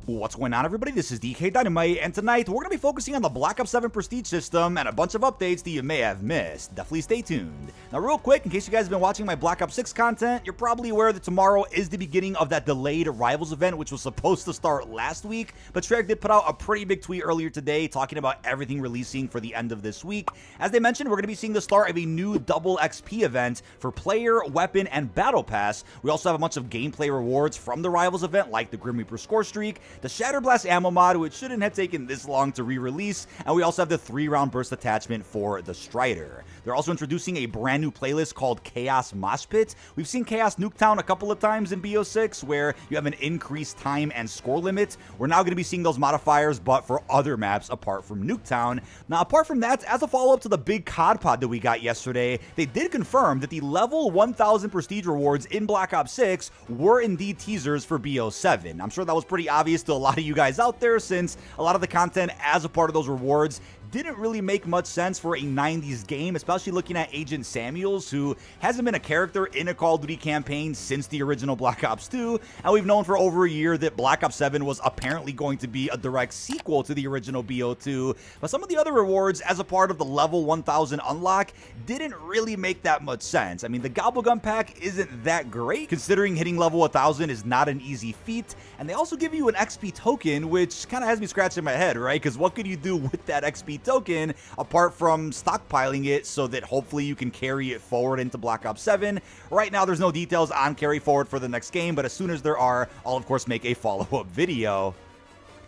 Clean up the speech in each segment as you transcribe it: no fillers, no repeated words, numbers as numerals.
What's going on, everybody? This is dkdynamite, and tonight we're going to be focusing on the Black Ops 7 Prestige system and a bunch of updates that you may have missed. Definitely stay tuned. Now, real quick, in case you guys have been watching my Black Ops 6 content, you're probably aware that tomorrow is the beginning of that delayed Rivals event, which was supposed to start last week, but Treyarch did put out a pretty big tweet earlier today talking about everything releasing for the end of this week. As they mentioned, we're going to be seeing the start of a new double XP event for player, weapon, and battle pass. We also have a bunch of gameplay rewards from the Rivals event, like the Grim Reaper score streak, the Shatterblast ammo mod, which shouldn't have taken this long to re-release, and we also have the 3-round burst attachment for the Strider. They're also introducing a brand new playlist called Chaos Mosh Pit. We've seen Chaos Nuketown a couple of times in BO6, where you have an increased time and score limit. We're now going to be seeing those modifiers, but for other maps apart from Nuketown. Now, apart from that, as a follow-up to the big COD pod that we got yesterday, they did confirm that the level 1000 prestige rewards in Black Ops 6 were indeed teasers for BO7. I'm sure that was pretty obvious to a lot of you guys out there, since a lot of the content as a part of those rewards didn't really make much sense for a 90s game, especially looking at Agent Samuels, who hasn't been a character in a Call of Duty campaign since the original Black Ops 2, and we've known for over a year that Black Ops 7 was apparently going to be a direct sequel to the original BO2, but some of the other rewards as a part of the level 1000 unlock didn't really make that much sense. I mean, the Gobblegum pack isn't that great, considering hitting level 1000 is not an easy feat, and they also give you an XP token, which kind of has me scratching my head, right? Because what could you do with that XP token apart from stockpiling it so that hopefully you can carry it forward into Black Ops 7? Right now, there's no details on carry forward for the next game, but as soon as there are, I'll of course make a follow-up video.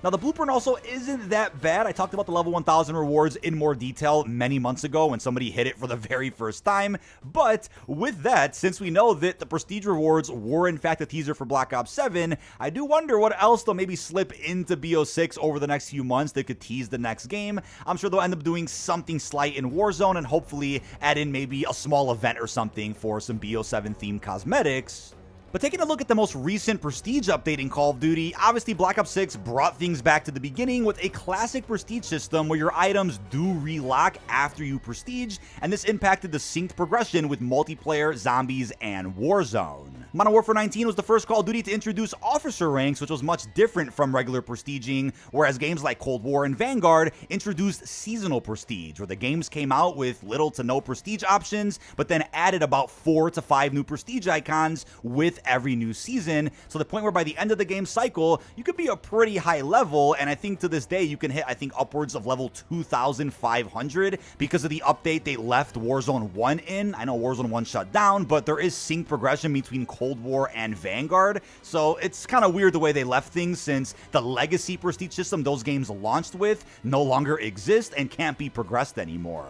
Now, the blueprint also isn't that bad. I talked about the level 1000 rewards in more detail many months ago when somebody hit it for the very first time. But with that, since we know that the prestige rewards were in fact a teaser for Black Ops 7, I do wonder what else they'll maybe slip into BO6 over the next few months that could tease the next game. I'm sure they'll end up doing something slight in Warzone and hopefully add in maybe a small event or something for some BO7 themed cosmetics. But taking a look at the most recent prestige update in Call of Duty, obviously Black Ops 6 brought things back to the beginning with a classic prestige system where your items do relock after you prestige, and this impacted the synced progression with multiplayer, zombies, and Warzone. Modern Warfare 19 was the first Call of Duty to introduce officer ranks, which was much different from regular prestiging, whereas games like Cold War and Vanguard introduced seasonal prestige, where the games came out with little to no prestige options, but then added about 4 to 5 new prestige icons with every new season, so the point where by the end of the game cycle, you could be a pretty high level, and I think to this day, you can hit, I think, upwards of level 2,500 because of the update they left Warzone 1 in. I know Warzone 1 shut down, but there is sync progression between Cold War and Vanguard, so it's kind of weird the way they left things, since the legacy prestige system those games launched with no longer exists and can't be progressed anymore.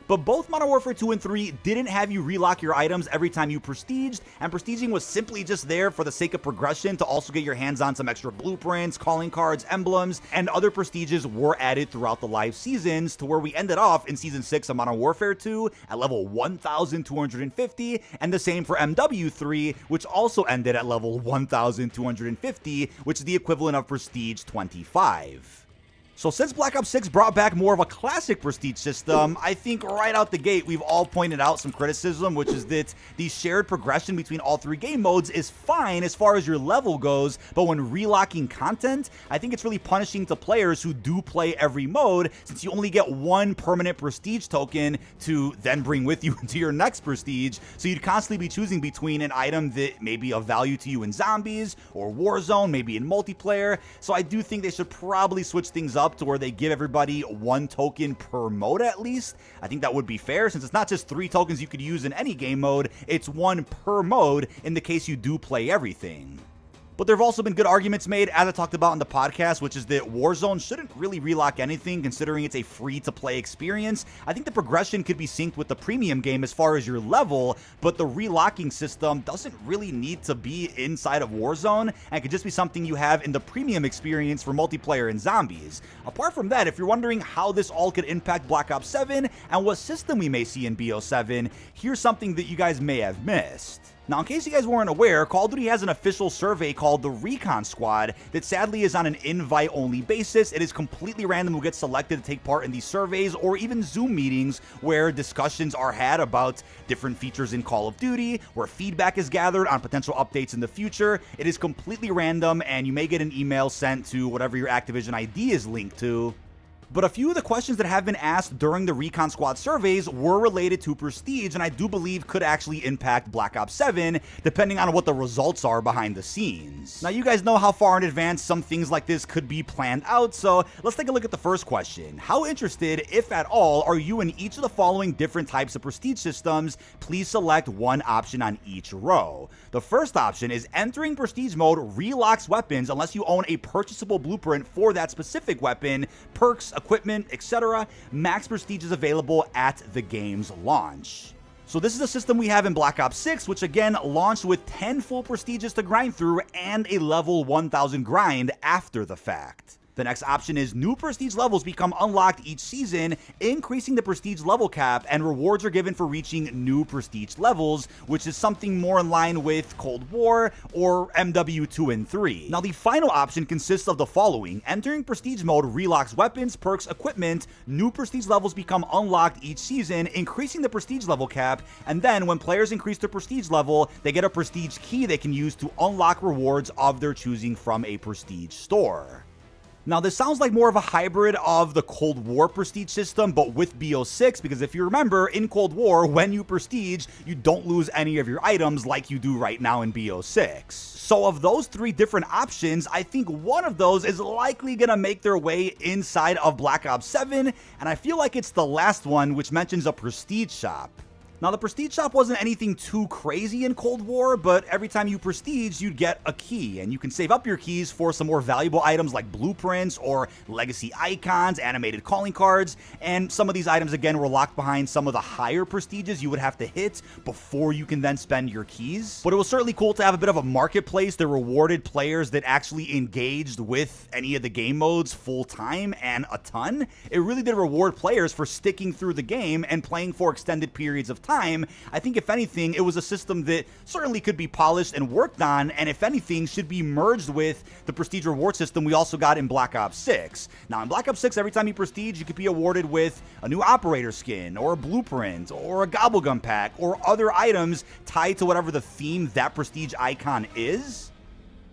But both Modern Warfare 2 and 3 didn't have you relock your items every time you prestiged, and prestiging was simply just there for the sake of progression to also get your hands on some extra blueprints, calling cards, emblems, and other prestiges were added throughout the live seasons, to where we ended off in Season 6 of Modern Warfare 2 at level 1,250, and the same for MW3, which also ended at level 1,250, which is the equivalent of Prestige 25. So since Black Ops 6 brought back more of a classic prestige system, I think right out the gate we've all pointed out some criticism, which is that the shared progression between all 3 game modes is fine as far as your level goes, but when relocking content, I think it's really punishing to players who do play every mode, since you only get 1 permanent prestige token to then bring with you into your next prestige, so you'd constantly be choosing between an item that may be of value to you in zombies, or Warzone, maybe in multiplayer. So I do think they should probably switch things up to where they give everybody 1 token per mode at least. I think that would be fair, since it's not just 3 tokens you could use in any game mode, it's 1 per mode in the case you do play everything. But there have also been good arguments made, as I talked about in the podcast, which is that Warzone shouldn't really relock anything, considering it's a free-to-play experience. I think the progression could be synced with the premium game as far as your level, but the relocking system doesn't really need to be inside of Warzone, and could just be something you have in the premium experience for multiplayer and zombies. Apart from that, if you're wondering how this all could impact Black Ops 7 and what system we may see in BO7, here's something that you guys may have missed. Now, in case you guys weren't aware, Call of Duty has an official survey called the Recon Squad that sadly is on an invite-only basis. It is completely random who gets selected to take part in these surveys or even Zoom meetings where discussions are had about different features in Call of Duty, where feedback is gathered on potential updates in the future. It is completely random, and you may get an email sent to whatever your Activision ID is linked to. But a few of the questions that have been asked during the Recon Squad surveys were related to Prestige, and I do believe could actually impact Black Ops 7, depending on what the results are behind the scenes. Now, you guys know how far in advance some things like this could be planned out, so let's take a look at the first question. How interested, if at all, are you in each of the following different types of Prestige systems? Please select one option on each row. The first option is entering Prestige mode relocks weapons unless you own a purchasable blueprint for that specific weapon, perks, equipment, etc. Max Prestige is available at the game's launch. So this is a system we have in Black Ops 6, which again launched with 10 full Prestiges to grind through and a level 1000 grind after the fact. The next option is new Prestige levels become unlocked each season, increasing the Prestige level cap, and rewards are given for reaching new Prestige levels, which is something more in line with Cold War or MW2 and 3. Now, the final option consists of the following. Entering Prestige mode relocks weapons, perks, equipment, new Prestige levels become unlocked each season, increasing the Prestige level cap, and then when players increase their Prestige level, they get a Prestige key they can use to unlock rewards of their choosing from a Prestige store. Now, this sounds like more of a hybrid of the Cold War Prestige system, but with BO6, because if you remember, in Cold War, when you Prestige, you don't lose any of your items like you do right now in BO6. So of those three different options, I think one of those is likely going to make their way inside of Black Ops 7, and I feel like it's the last one, which mentions a Prestige shop. Now, the Prestige shop wasn't anything too crazy in Cold War, but every time you Prestige, you'd get a key, and you can save up your keys for some more valuable items like blueprints or legacy icons, animated calling cards, and some of these items, again, were locked behind some of the higher Prestiges you would have to hit before you can then spend your keys. But it was certainly cool to have a bit of a marketplace that rewarded players that actually engaged with any of the game modes full time and a ton. It really did reward players for sticking through the game and playing for extended periods of time. I think if anything, it was a system that certainly could be polished and worked on, and if anything, should be merged with the Prestige reward system we also got in Black Ops 6. Now, in Black Ops 6, every time you Prestige, you could be awarded with a new operator skin, or a blueprint, or a gobblegum pack, or other items tied to whatever the theme that Prestige icon is.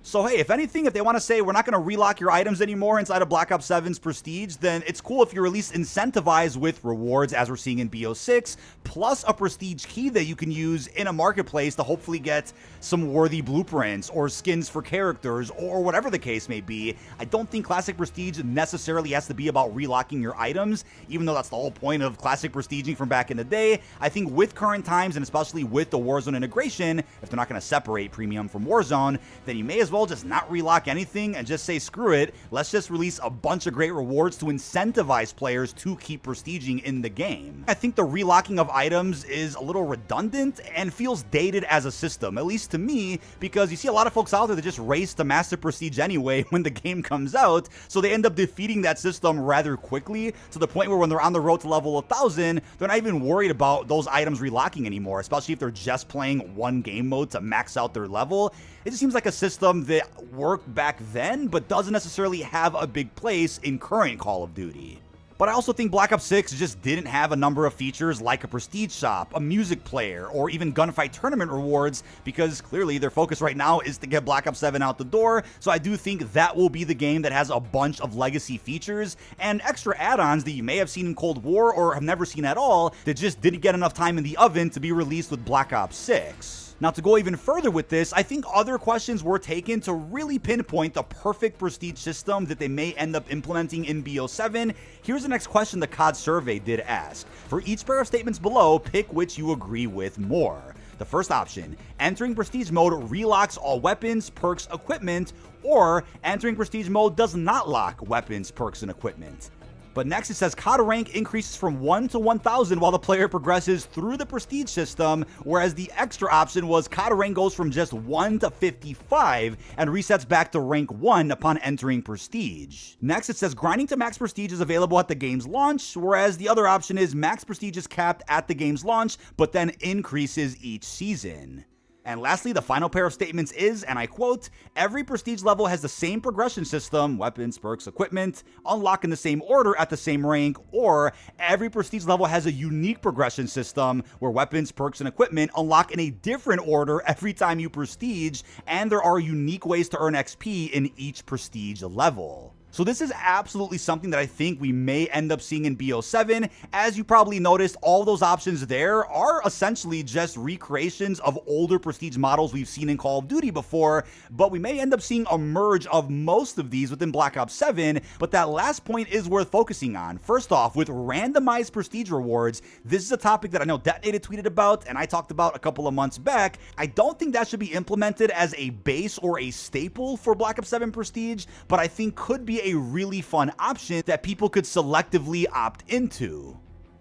So hey, if anything, if they want to say we're not going to relock your items anymore inside of Black Ops 7's Prestige, then it's cool if you're at least incentivized with rewards as we're seeing in BO6, plus a Prestige key that you can use in a marketplace to hopefully get some worthy blueprints or skins for characters or whatever the case may be. I don't think Classic Prestige necessarily has to be about relocking your items, even though that's the whole point of Classic Prestiging from back in the day. I think with current times, and especially with the Warzone integration, if they're not going to separate Premium from Warzone, then you may as well just not relock anything and just say screw it, let's just release a bunch of great rewards to incentivize players to keep prestiging in the game. I think the relocking of items is a little redundant and feels dated as a system, at least to me, because you see a lot of folks out there that just race to master prestige anyway when the game comes out, so they end up defeating that system rather quickly to the point where when they're on the road to level 1000, they're not even worried about those items relocking anymore, especially if they're just playing one game mode to max out their level. It just seems like a system that worked back then, but doesn't necessarily have a big place in current Call of Duty. But I also think Black Ops 6 just didn't have a number of features like a prestige shop, a music player, or even gunfight tournament rewards, because clearly their focus right now is to get Black Ops 7 out the door, so I do think that will be the game that has a bunch of legacy features and extra add-ons that you may have seen in Cold War or have never seen at all that just didn't get enough time in the oven to be released with Black Ops 6. Now, to go even further with this, I think other questions were taken to really pinpoint the perfect prestige system that they may end up implementing in BO7. Here's the next question the COD survey did ask. For each pair of statements below, pick which you agree with more. The first option, entering prestige mode relocks all weapons, perks, equipment, or entering prestige mode does not lock weapons, perks, and equipment. But next it says COD rank increases from 1 to 1000 while the player progresses through the prestige system, whereas the extra option was COD rank goes from just 1 to 55 and resets back to rank 1 upon entering prestige. Next it says grinding to max prestige is available at the game's launch, whereas the other option is max prestige is capped at the game's launch, but then increases each season. And lastly, the final pair of statements is, and I quote, every prestige level has the same progression system, weapons, perks, equipment, unlock in the same order at the same rank, or every prestige level has a unique progression system where weapons, perks, and equipment unlock in a different order every time you prestige, and there are unique ways to earn XP in each prestige level. So this is absolutely something that I think we may end up seeing in BO7. As you probably noticed, all those options there are essentially just recreations of older prestige models we've seen in Call of Duty before, but we may end up seeing a merge of most of these within Black Ops 7, but that last point is worth focusing on. First off, with randomized prestige rewards, this is a topic that I know Detonated tweeted about and I talked about a couple of months back. I don't think that should be implemented as a base or a staple for Black Ops 7 Prestige, but I think could be a really fun option that people could selectively opt into.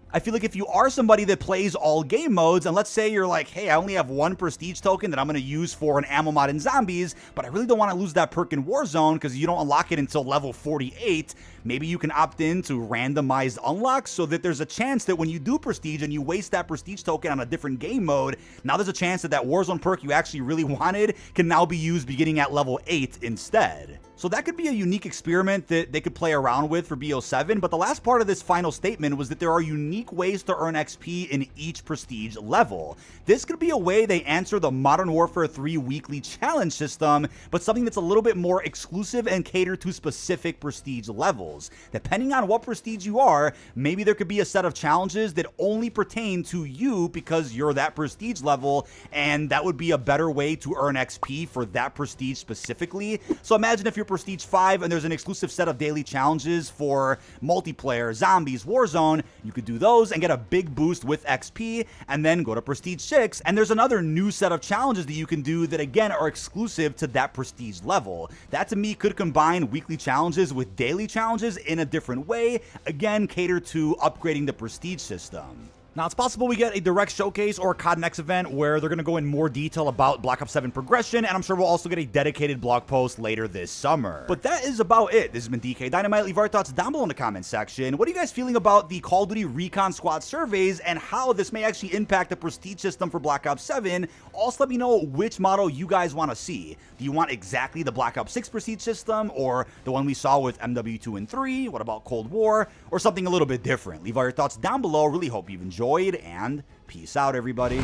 I feel like if you are somebody that plays all game modes, and let's say you're like, hey, I only have one prestige token that I'm going to use for an ammo mod in zombies, but I really don't want to lose that perk in Warzone because you don't unlock it until level 48, maybe you can opt in to randomized unlocks so that there's a chance that when you do prestige and you waste that prestige token on a different game mode, now there's a chance that that Warzone perk you actually really wanted can now be used beginning at level 8 instead. So that could be a unique experiment that they could play around with for BO7, but the last part of this final statement was that there are unique ways to earn XP in each prestige level. This could be a way they answer the Modern Warfare 3 weekly challenge system, but something that's a little bit more exclusive and catered to specific prestige levels. Depending on what prestige you are, maybe there could be a set of challenges that only pertain to you because you're that prestige level, and that would be a better way to earn XP for that prestige specifically. So imagine if you're Prestige 5 and there's an exclusive set of daily challenges for multiplayer, zombies, Warzone, you could do those and get a big boost with XP, and then go to Prestige 6 and there's another new set of challenges that you can do that again are exclusive to that prestige level. That to me could combine weekly challenges with daily challenges in a different way, again cater to upgrading the prestige system. Now, it's possible we get a direct showcase or a COD Next event where they're going to go in more detail about Black Ops 7 progression, and I'm sure we'll also get a dedicated blog post later this summer. But that is about it. This has been dkdynamite. Leave your thoughts down below in the comments section. What are you guys feeling about the Call of Duty Recon Squad surveys and how this may actually impact the prestige system for Black Ops 7? Also, let me know which model you guys want to see. Do you want exactly the Black Ops 6 prestige system, or the one we saw with MW2 and 3? What about Cold War? Or something a little bit different? Leave all your thoughts down below. Really hope you've enjoyed, and peace out, everybody.